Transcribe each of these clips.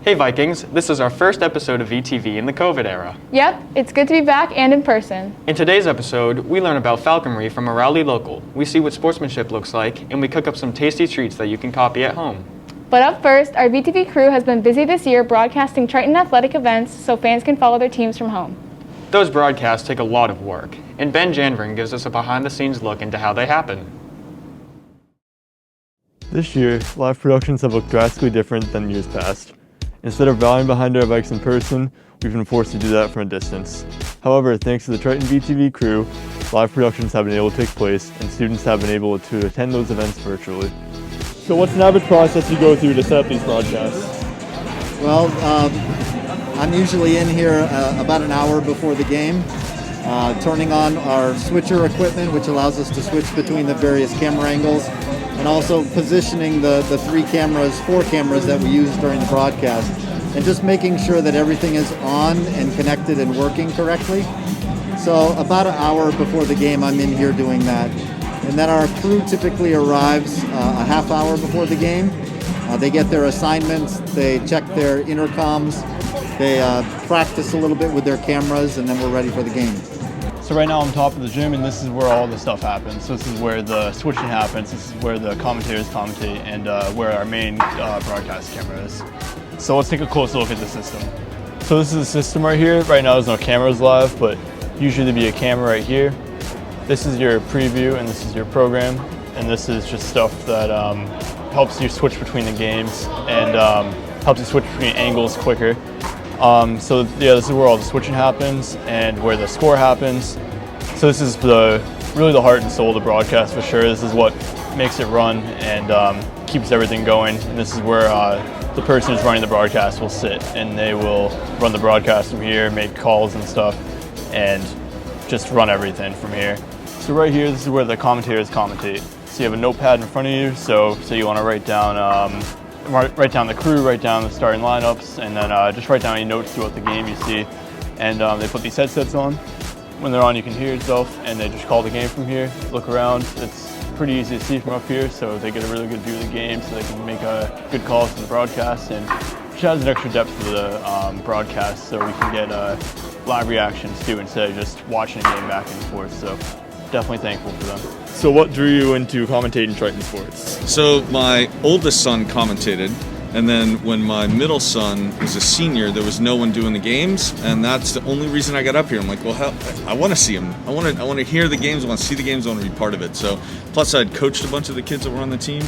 Hey Vikings, this is our first episode of VTV in the COVID era. Yep, it's good to be back and in person. In today's episode, we learn about Falconry from a Rowley local. We see what sportsmanship looks like, and we cook up some tasty treats that you can copy at home. But up first, our VTV crew has been busy this year broadcasting Triton athletic events so fans can follow their teams from home. Those broadcasts take a lot of work, and Ben Janvrin gives us a behind-the-scenes look into how they happen. This year, live productions have looked drastically different than years past. Instead of rallying behind our bikes in person, we've been forced to do that from a distance. However, thanks to the Triton VTV crew, live productions have been able to take place and students have been able to attend those events virtually. So what's an average process you go through to set up these broadcasts? Well, I'm usually in here about an hour before the game, turning on our switcher equipment, which allows us to switch between the various camera angles, and also positioning the four cameras that we use during the broadcast, and just making sure that everything is on and connected and working correctly. So about an hour before the game, I'm in here doing that. And then our crew typically arrives a half hour before the game. They get their assignments, they check their intercoms, they practice a little bit with their cameras, and then we're ready for the game. So right now I'm top of the gym, and this is where all the stuff happens. So this is where the switching happens, this is where the commentators commentate, and where our main broadcast camera is. So let's take a closer look at the system. So this is the system right here. Right now there's no cameras live, but usually there'd be a camera right here. This is your preview, and this is your program, and this is just stuff that helps you switch between the games and helps you switch between angles quicker. So yeah, this is where all the switching happens and where the score happens. So this is really the heart and soul of the broadcast for sure. This is what makes it run and keeps everything going. And this is where the person who's running the broadcast will sit, and they will run the broadcast from here, make calls and stuff, and just run everything from here. So right here, this is where the commentators commentate. So you have a notepad in front of you. So say you want to write down the crew, write down the starting lineups, and then just write down any notes throughout the game you see. And they put these headsets on. When they're on, you can hear yourself, and they just call the game from here, look around. It's pretty easy to see from up here, so they get a really good view of the game, so they can make good calls to the broadcast, and just adds an extra depth to the broadcast, so we can get live reactions too, instead of just watching a game back and forth. So definitely thankful for them. So what drew you into commentating Triton sports? So my oldest son commentated, and then when my middle son was a senior, there was no one doing the games, and that's the only reason I got up here. I'm like, well, hell, I want to see them. I want to hear the games. I want to see the games. I want to be part of it. So plus I'd coached a bunch of the kids that were on the team.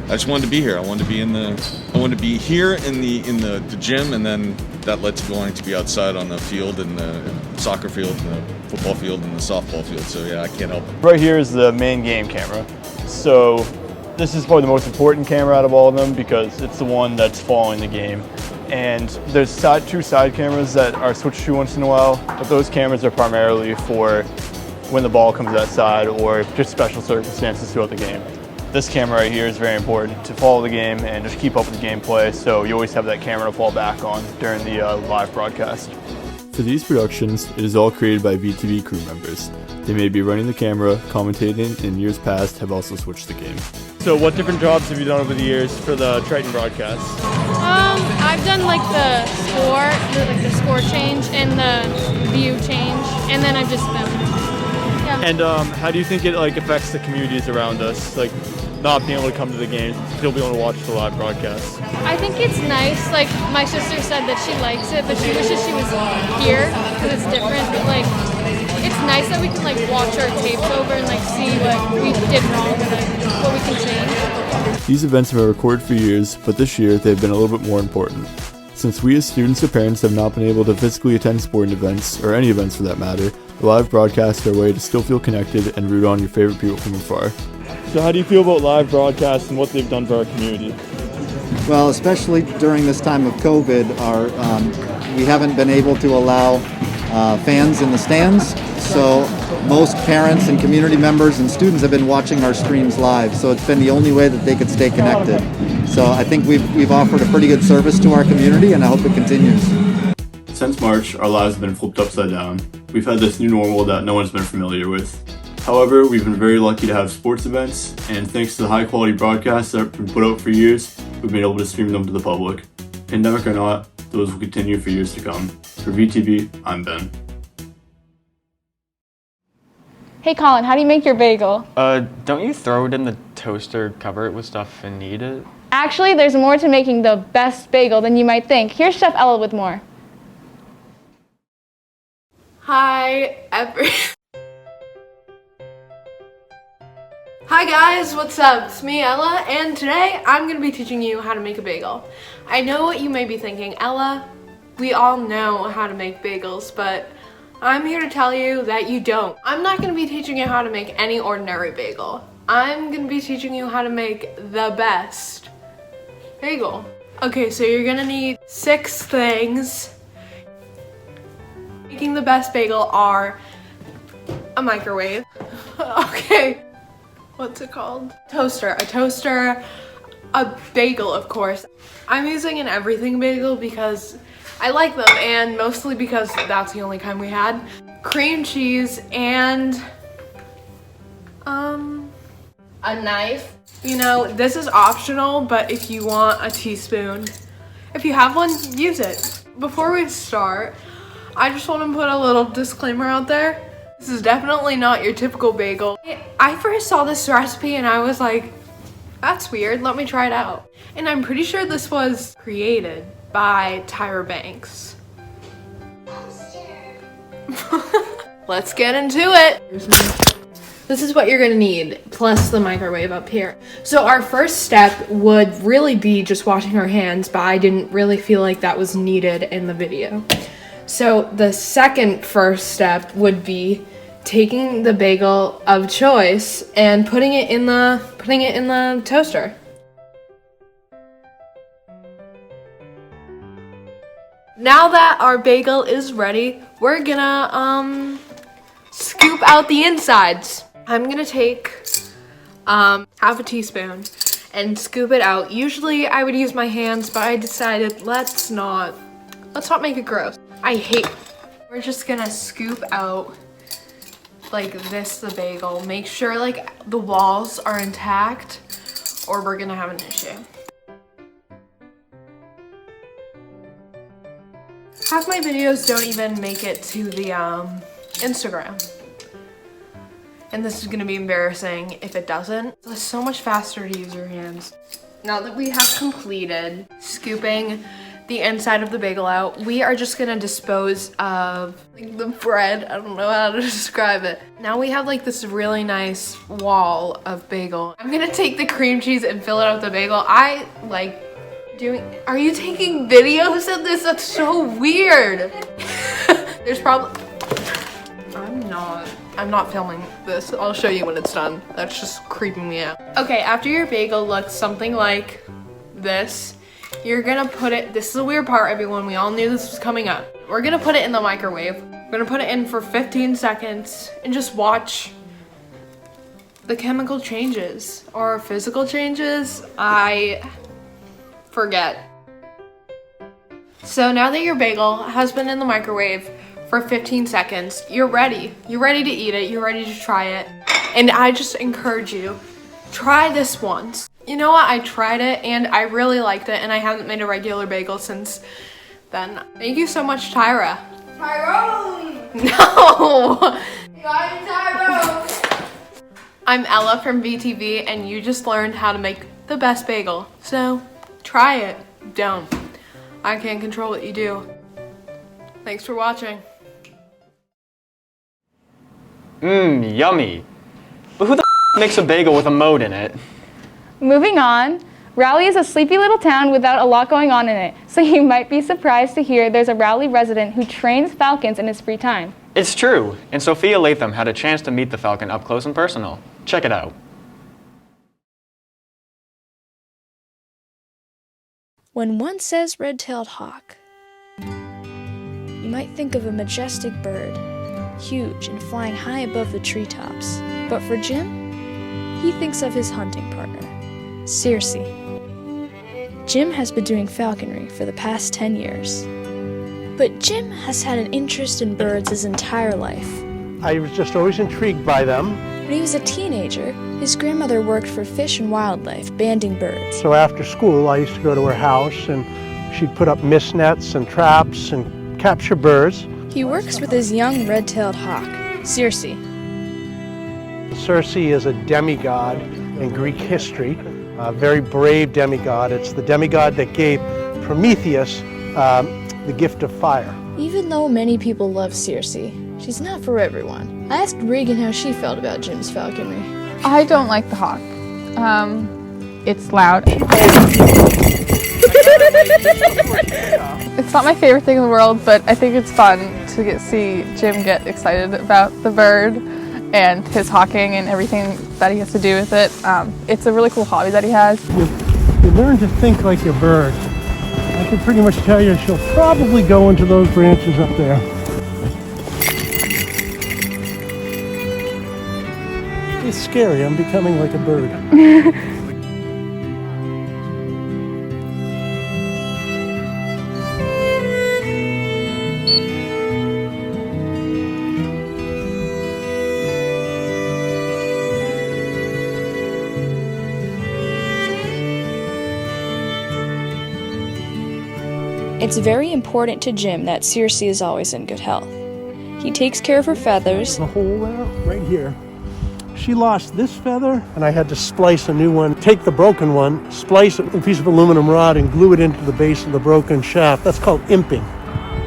I just wanted to be here. I wanted to be here in the gym, and then that led to going to be outside on the field, and the soccer field, and the football field, and the softball field. So yeah, I can't help it. Right here is the main game camera. So this is probably the most important camera out of all of them because it's the one that's following the game. And there's two side cameras that are switched to once in a while, but those cameras are primarily for when the ball comes outside or just special circumstances throughout the game. This camera right here is very important to follow the game and just keep up with the gameplay, so you always have that camera to fall back on during the live broadcast. For these productions, it is all created by VTV crew members. They may be running the camera, commentating, and in years past have also switched the game. So what different jobs have you done over the years for the Triton broadcast? I've done like the score change and the view change, and then I've just filmed. Yeah. And how do you think it affects the communities around us, not being able to come to the games, still being able to watch the live broadcast? I think it's nice. Like my sister said that she likes it, but she wishes she was here because it's different. But it's nice that we can watch our tapes over and see what we did wrong and what we can change. These events have been recorded for years, but this year they've been a little bit more important. Since we as students or parents have not been able to physically attend sporting events, or any events for that matter, the live broadcasts are a way to still feel connected and root on your favorite people from afar. So how do you feel about live broadcasts and what they've done for our community? Well, especially during this time of COVID, we haven't been able to allow fans in the stands, so most parents and community members and students have been watching our streams live, so it's been the only way that they could stay connected. So I think we've offered a pretty good service to our community, and I hope it continues. Since March, our lives have been flipped upside down. We've had this new normal that no one's been familiar with. However, we've been very lucky to have sports events, and thanks to the high quality broadcasts that have been put out for years, we've been able to stream them to the public. Pandemic or not, those will continue for years to come. For VTV, I'm Ben. Hey Colin, how do you make your bagel? Don't you throw it in the toaster, cover it with stuff, and eat it? Actually, there's more to making the best bagel than you might think. Here's Chef Ella with more. Hi guys, what's up? It's me, Ella, and today I'm going to be teaching you how to make a bagel. I know what you may be thinking, Ella, we all know how to make bagels, but I'm here to tell you that you don't. I'm not going to be teaching you how to make any ordinary bagel. I'm going to be teaching you how to make the best bagel. Okay, so you're going to need 6 things. Making the best bagel are a microwave. Okay. What's it called? A toaster, a bagel, of course. I'm using an everything bagel because I like them, and mostly because that's the only kind we had. Cream cheese and a knife. You know, this is optional, but if you want a teaspoon, if you have one, use it. Before we start, I just want to put a little disclaimer out there. This is definitely not your typical bagel. I first saw this recipe and I was like, that's weird, let me try it out. And I'm pretty sure this was created by Tyra Banks. Let's get into it. This is what you're gonna need, plus the microwave up here. So our first step would really be just washing our hands, but I didn't really feel like that was needed in the video. So the first step would be taking the bagel of choice and putting it in the toaster. Now that our bagel is ready, we're gonna scoop out the insides. I'm gonna take half a teaspoon and scoop it out. Usually I would use my hands, but I decided let's not make it gross. We're just gonna scoop out like this the bagel. Make sure like the walls are intact or we're gonna have an issue. Half my videos don't even make it to the Instagram. And this is gonna be embarrassing if it doesn't. It's so much faster to use your hands. Now that we have completed scooping the inside of the bagel out, we are just gonna dispose of like, the bread. I don't know how to describe it. Now we have like this really nice wall of bagel. I'm gonna take the cream cheese and fill it up with the bagel. I like are you taking videos of this? That's so weird. There's probably, I'm not filming this. I'll show you when it's done. That's just creeping me out. Okay, after your bagel looks something like this, you're gonna put it, this is a weird part, everyone. We all knew this was coming up. We're gonna put it in the microwave. We're gonna put it in for 15 seconds and just watch the chemical changes or physical changes. I forget. So now that your bagel has been in the microwave for 15 seconds, you're ready. You're ready to eat it. You're ready to try it. And I just encourage you, try this once. You know what? I tried it and I really liked it, and I haven't made a regular bagel since then. Thank you so much, Tyra. Tyrone! No! Tyrone! I'm Ella from VTV, and you just learned how to make the best bagel. So try it. Don't. I can't control what you do. Thanks for watching. Yummy. But who the makes a bagel with a mold in it? Moving on, Rowley is a sleepy little town without a lot going on in it, so you might be surprised to hear there's a Rowley resident who trains falcons in his free time. It's true, and Sophia Latham had a chance to meet the falcon up close and personal. Check it out. When one says red-tailed hawk, you might think of a majestic bird, huge and flying high above the treetops. But for Jim, he thinks of his hunting partner, Circe. Jim has been doing falconry for the past 10 years. But Jim has had an interest in birds his entire life. I was just always intrigued by them. When he was a teenager, his grandmother worked for Fish and Wildlife, banding birds. So after school, I used to go to her house and She'd put up mist nets and traps and capture birds. He works with his young red-tailed hawk, Circe. Circe is a demigod in Greek history, a very brave demigod. It's the demigod that gave Prometheus the gift of fire. Even though many people love Circe, she's not for everyone. I asked Regan how she felt about Jim's falconry. I don't like the hawk. It's loud. It's not my favorite thing in the world, but I think it's fun to see Jim get excited about the bird and his hawking and everything that he has to do with it. It's a really cool hobby that he has. You learn to think like your bird. I can pretty much tell you she'll probably go into those branches up there. It's scary. I'm becoming like a bird. It's very important to Jim that Circe is always in good health. He takes care of her feathers. The hole there, right here. She lost this feather, and I had to splice a new one. Take the broken one, splice it with a piece of aluminum rod, and glue it into the base of the broken shaft. That's called imping.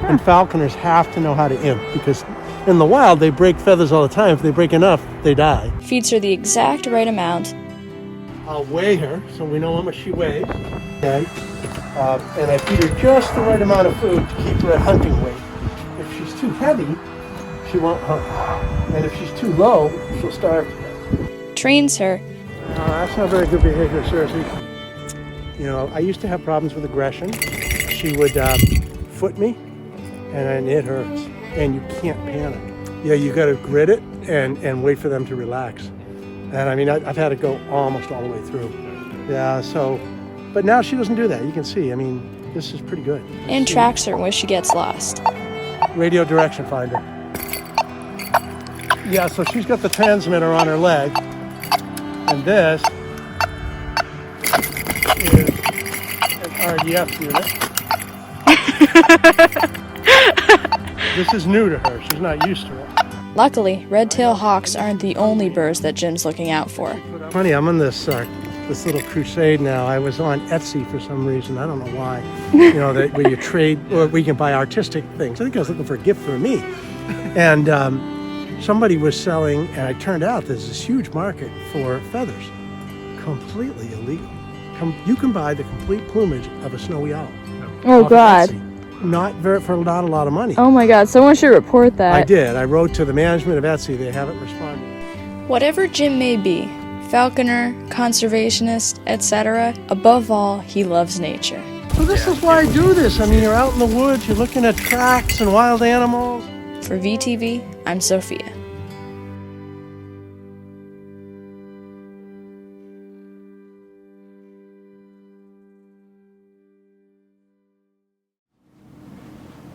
And falconers have to know how to imp, because in the wild, they break feathers all the time. If they break enough, they die. Feeds her the exact right amount. I'll weigh her, so we know how much she weighs. Okay. And I feed her just the right amount of food to keep her at hunting weight. If she's too heavy, she won't hunt. And if she's too low, she'll starve to death. Trains her. That's not very good behavior, Circe. You know, I used to have problems with aggression. She would foot me, and it hurts. And you can't panic. Yeah, you got to grit it and wait for them to relax. And I mean, I've had it go almost all the way through. Yeah, so... But now she doesn't do that. You can see, I mean, this is pretty good. And tracks her when she gets lost. Radio direction finder. Yeah, so she's got the transmitter on her leg. And this is an RDF unit. This is new to her. She's not used to it. Luckily, red-tailed hawks aren't the only birds that Jim's looking out for. Funny, I'm on this little crusade now. I was on Etsy for some reason. I don't know why. You know, where you trade, or we can buy artistic things. I think I was looking for a gift for me. And somebody was selling, and it turned out there's this huge market for feathers. Completely illegal. You can buy the complete plumage of a snowy owl. Oh, God. Etsy. For not a lot of money. Oh my God, someone should report that. I did. I wrote to the management of Etsy. They haven't responded. Whatever Jim may be, falconer, conservationist, etc., above all, he loves nature. So this is why I do this. I mean, you're out in the woods, you're looking at tracks and wild animals. For VTV, I'm Sophia.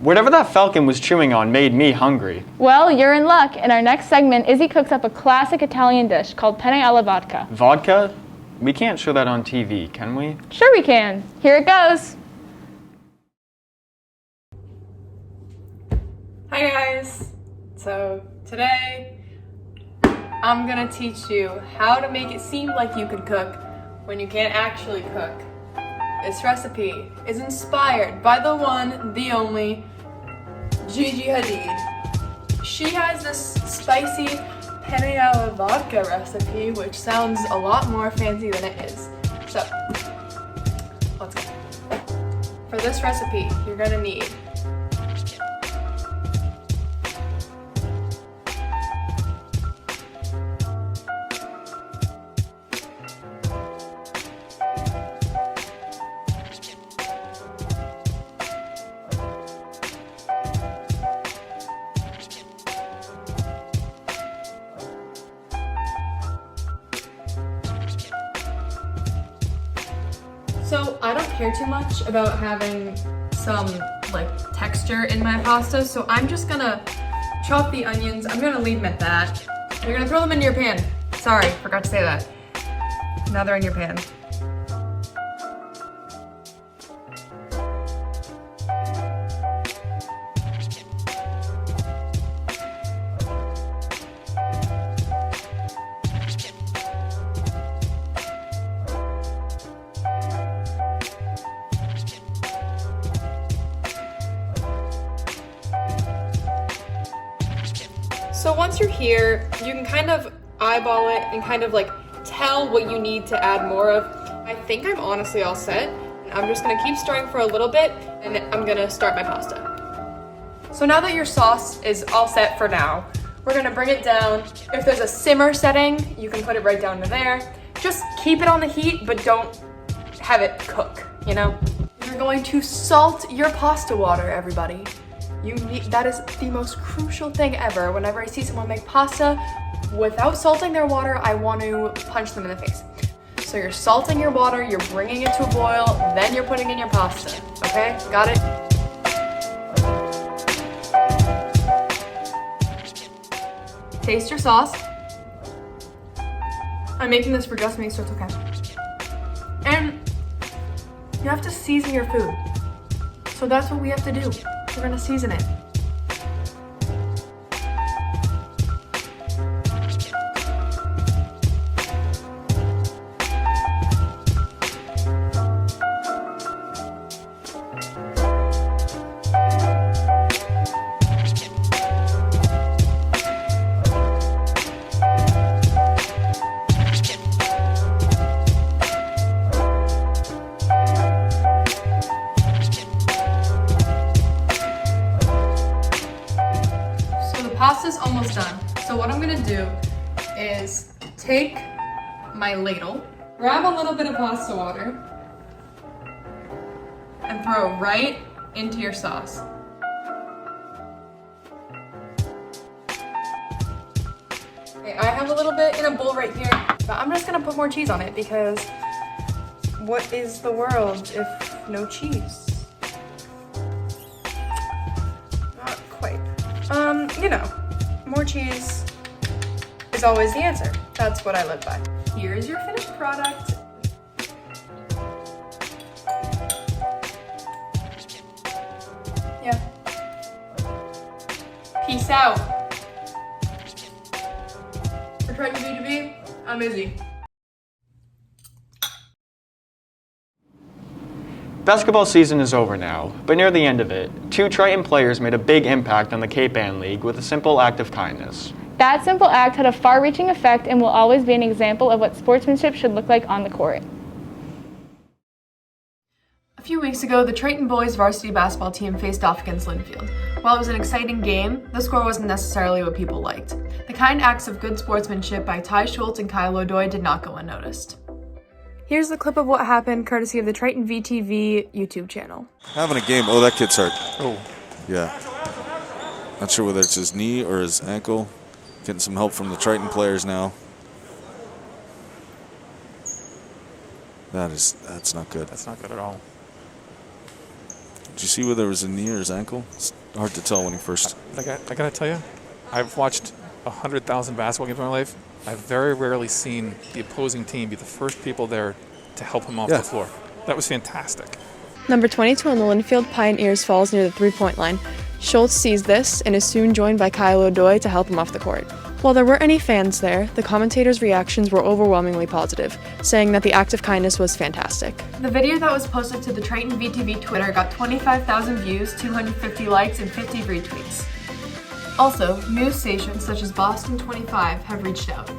Whatever that falcon was chewing on made me hungry. Well, you're in luck. In our next segment, Izzy cooks up a classic Italian dish called penne alla vodka. Vodka? We can't show that on TV, can we? Sure we can. Here it goes. Hi guys! So today I'm gonna teach you how to make it seem like you can cook when you can't actually cook. This recipe is inspired by the one, the only, Gigi Hadid. She has this spicy penne alla vodka recipe, which sounds a lot more fancy than it is. So, let's go. For this recipe, you're gonna need So I don't care too much about having some like texture in my pasta, so I'm just gonna chop the onions. I'm gonna leave them at that. You're gonna throw them into your pan. Sorry, forgot to say that. Now they're in your pan. So once you're here, you can kind of eyeball it and kind of like tell what you need to add more of. I think I'm honestly all set. I'm just gonna keep stirring for a little bit and I'm gonna start my pasta. So now that your sauce is all set for now, we're gonna bring it down. If there's a simmer setting, you can put it right down to there. Just keep it on the heat, but don't have it cook, you know? You're going to salt your pasta water, everybody. That is the most crucial thing ever. Whenever I see someone make pasta without salting their water, I want to punch them in the face. So you're salting your water, you're bringing it to a boil, then you're putting in your pasta, okay? Got it? Taste your sauce. I'm making this for just me, so it's okay. And you have to season your food. So that's what we have to do. We're gonna season it. Pasta's almost done. So what I'm gonna do is take my ladle, grab a little bit of pasta water, and throw it right into your sauce. Okay, I have a little bit in a bowl right here, but I'm just gonna put more cheese on it because what is the world if no cheese? You know, more cheese is always the answer. That's what I live by. Here's your finished product. Yeah. Peace out. For Triton VTV, I'm Izzy. Basketball season is over now, but near the end of it, 2 Triton players made a big impact on the Cape Ann League with a simple act of kindness. That simple act had a far-reaching effect and will always be an example of what sportsmanship should look like on the court. A few weeks ago, the Triton boys varsity basketball team faced off against Linfield. While it was an exciting game, the score wasn't necessarily what people liked. The kind acts of good sportsmanship by Ty Schultz and Kyle O'Doy did not go unnoticed. Here's the clip of what happened, courtesy of the Triton VTV YouTube channel. Having a game. Oh, that kid's hurt. Oh. Yeah. Not sure whether it's his knee or his ankle. Getting some help from the Triton players now. That's not good. That's not good at all. Did you see whether it was a knee or his ankle? It's hard to tell when he first. I gotta tell you, I've watched 100,000 basketball games in my life. I've very rarely seen the opposing team be the first people there to help him off the floor. That was fantastic. Number 22 on the Linfield Pioneers falls near the three-point line. Schultz sees this and is soon joined by Kyle O'Doy to help him off the court. While there weren't any fans there, the commentators' reactions were overwhelmingly positive, saying that the act of kindness was fantastic. The video that was posted to the Triton VTV Twitter got 25,000 views, 250 likes, and 50 retweets. Also, news stations such as Boston 25 have reached out.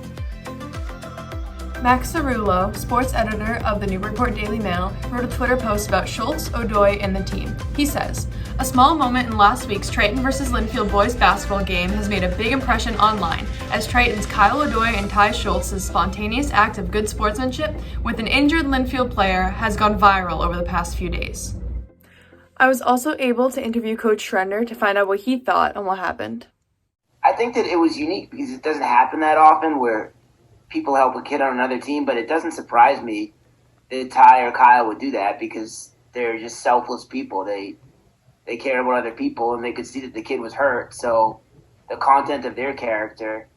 Max Cerullo, sports editor of the Newburyport Daily Mail, wrote a Twitter post about Schultz, O'Doy, and the team. He says, "A small moment in last week's Triton vs. Linfield boys basketball game has made a big impression online, as Triton's Kyle O'Doy and Ty Schultz's spontaneous act of good sportsmanship with an injured Linfield player has gone viral over the past few days." I was also able to interview Coach Schreiner to find out what he thought on what happened. I think that it was unique because it doesn't happen that often where people help a kid on another team, but it doesn't surprise me that Ty or Kyle would do that because they're just selfless people. They care about other people, and they could see that the kid was hurt. So the content of their character,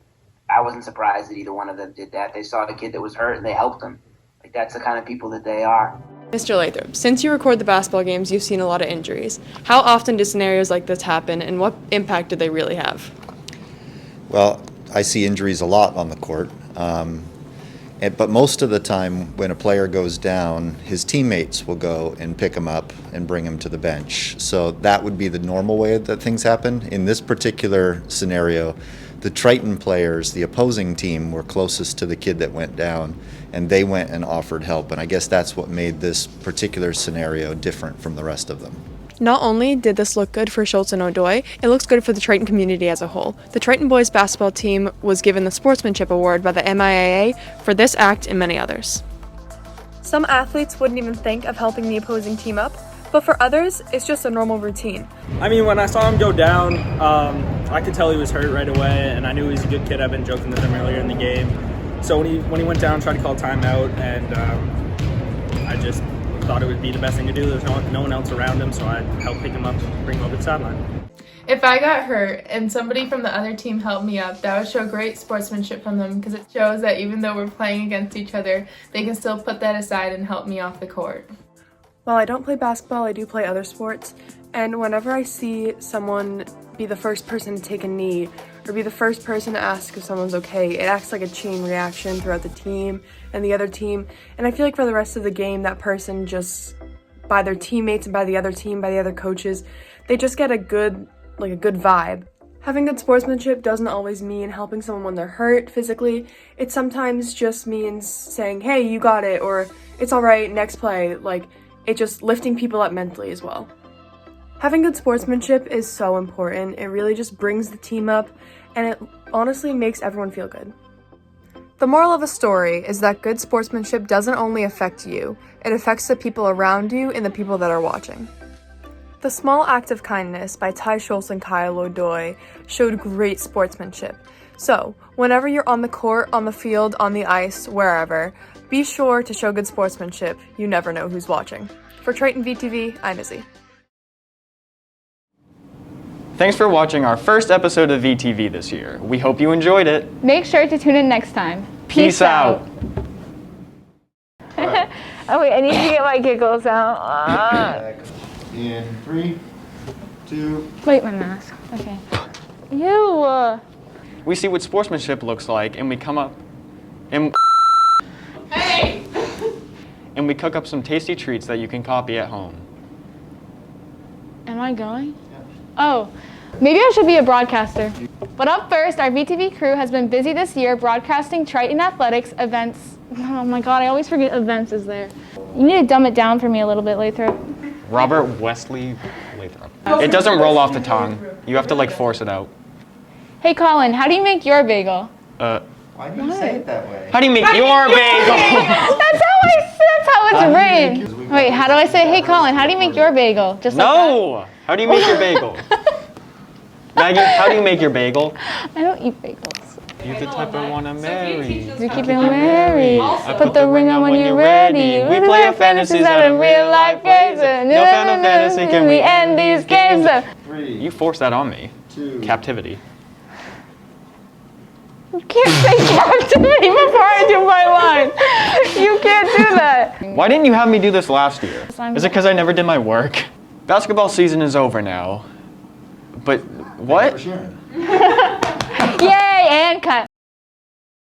I wasn't surprised that either one of them did that. They saw the kid that was hurt, and they helped him. Like, that's the kind of people that they are. Mr. Lathrop, since you record the basketball games, you've seen a lot of injuries. How often do scenarios like this happen, and what impact do they really have? Well, I see injuries a lot on the court. But most of the time when a player goes down, his teammates will go and pick him up and bring him to the bench. So that would be the normal way that things happen. In this particular scenario, the Triton players, the opposing team, were closest to the kid that went down, and they went and offered help. And I guess that's what made this particular scenario different from the rest of them. Not only did this look good for Schultz and O'Doy, it looks good for the Triton community as a whole. The Triton boys basketball team was given the Sportsmanship Award by the MIAA for this act and many others. Some athletes wouldn't even think of helping the opposing team up, but for others, it's just a normal routine. I mean, when I saw him go down, I could tell he was hurt right away, and I knew he was a good kid. I've been joking with him earlier in the game. So when he went down, I tried to call timeout, and I just thought it would be the best thing to do. There's no one else around him, so I helped pick him up, bring him over the sideline. If I got hurt and somebody from the other team helped me up, that would show great sportsmanship from them because it shows that even though we're playing against each other, they can still put that aside and help me off the court. While I don't play basketball, I do play other sports, and whenever I see someone be the first person to take a knee or be the first person to ask if someone's okay, it acts like a chain reaction throughout the team and the other team, and I feel like for the rest of the game, that person just, by their teammates and by the other team, by the other coaches, they just get a good vibe. Having good sportsmanship doesn't always mean helping someone when they're hurt physically. It sometimes just means saying, hey, you got it, or it's all right, next play. Like, it just lifting people up mentally as well. Having good sportsmanship is so important. It really just brings the team up, and it honestly makes everyone feel good. The moral of a story is that good sportsmanship doesn't only affect you, it affects the people around you and the people that are watching. The Small Act of Kindness by Ty Schultz and Kyle O'Doy showed great sportsmanship. So, whenever you're on the court, on the field, on the ice, wherever, be sure to show good sportsmanship. You never know who's watching. For Triton VTV, I'm Izzy. Thanks for watching our first episode of VTV this year. We hope you enjoyed it. Make sure to tune in next time. Peace out. Oh wait, I need to get my giggles out. In 3, 2. Wait, my mask. Okay. You. We see what sportsmanship looks like, and we come up and and we cook up some tasty treats that you can copy at home. Am I going? Oh, maybe I should be a broadcaster. But up first, our VTV crew has been busy this year broadcasting Triton Athletics events. Oh my god, I always forget events is there. You need to dumb it down for me a little bit, Lathrop. Robert Wesley Lathrop. It doesn't roll off the tongue. You have to like force it out. Hey Colin, how do you make your bagel? Why do you say it that way? How do you make your bagel? That's how it's written. Wait, how do I say, hey Colin, how do you make your bagel? Just like No! How do you make your bagel? Maggie, how do you make your bagel? that? I don't eat bagels. You're the type I wanna marry. You keep it merry. I put the ring on when you're ready. We play our fantasies out of real life games. No Final Fantasy can we end these games. 3. You forced that on me. 2. Captivity. You can't say captivity before I do my line. You can't do that. Why didn't you have me do this last year? Is it because I never did my work? Basketball season is over now. But what? Yay, and cut.